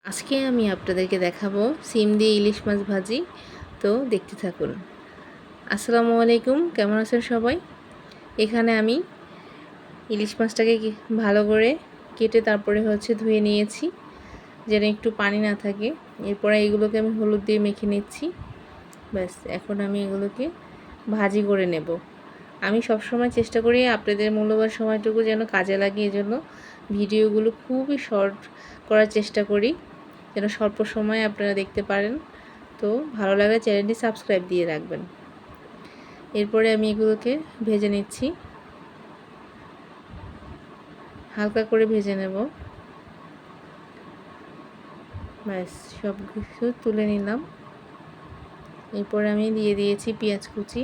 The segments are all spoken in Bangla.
আজকে আমি আপনাদেরকে দেখাবো সিম দিয়ে ইলিশ মাছ ভাজি। তো দেখতে থাকুন। আসসালামু আলাইকুম, কেমন আছেন সবাই? এখানে আমি ইলিশ মাছটাকে ভালো করে কেটে তারপরে ধুয়ে নিয়েছি, যেন একটু পানি না থাকে। এরপরে এগুলোকে আমি হলুদ দিয়ে মেখে নিচ্ছি। ব্যাস, এখন আমি এগুলোকে ভাজি করে নেব। আমি সবসময় চেষ্টা করি আপনাদের মূল্যবান সময়টুকু যেন কাজে লাগে, এজন্য ভিডিওগুলো খুবই শর্ট করার চেষ্টা করি, যেন স্বল্প সময়ে আপনারা দেখতে পারেন। তো ভালো লাগলে চ্যানেলটি সাবস্ক্রাইব দিয়ে রাখবেন। এরপরে আমি এগুলোকে ভেজে নিচ্ছি, হালকা করে ভেজে নেব। ব্যাস, সব কিছু তুলে নিলাম। এরপরে আমি দিয়ে দিয়েছি পেঁয়াজ কুচি,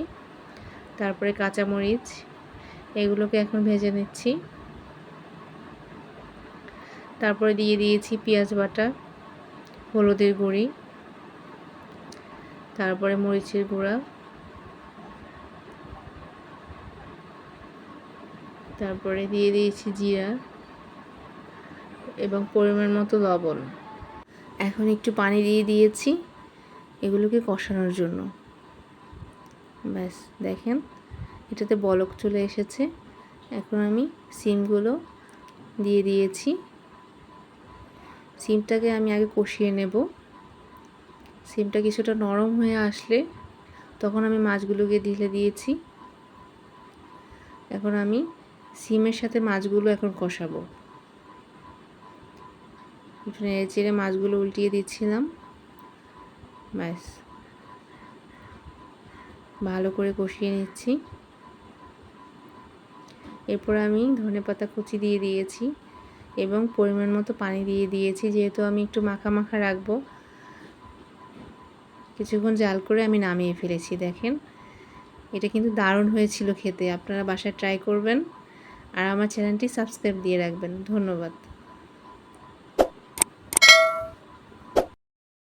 তারপরে কাঁচামরিচ। এগুলোকে এখন ভেজে নিচ্ছি। তারপরে দিয়ে দিয়েছি পেঁয়াজ বাটা, হলুদের গুঁড়ি, তারপরে মরিচের গুঁড়া, তারপরে দিয়ে দিয়েছি জিরা এবং পরিমাণ মতো লবণ। এখন একটু পানি দিয়ে দিয়েছি এগুলোকে কষানোর জন্য। ব্যাস, দেখেন এটাতে বলক চলে এসেছে। এখন আমি সিমগুলো দিয়ে দিয়েছি। সিমটাকে আমি আগে কষিয়ে নেব। সিমটা কিছুটা নরম হয়ে আসলে তখন আমি মাছগুলোকে ঢেলে দিয়েছি। এখন আমি সিমের সাথে মাছগুলো এখন কষাবো। একটু নেড়ে চেড়ে মাছগুলো উল্টিয়ে দিচ্ছিলাম। ব্যাস, ভালো করে কষিয়ে নিচ্ছি। এরপর আমি ধনেপাতা কুচি দিয়ে দিয়েছি এবং পরিমাণ মতো পানি দিয়ে দিয়েছি, যেহেতু আমি একটু মাখা মাখা রাখবো। কিছুক্ষণ জাল করে আমি নামিয়ে ফেলেছি। দেখেন, এটা কিন্তু দারুণ হয়েছিল খেতে। আপনারা বাসায় ট্রাই করবেন আর আমার চ্যানেলটি সাবস্ক্রাইব দিয়ে রাখবেন। ধন্যবাদ।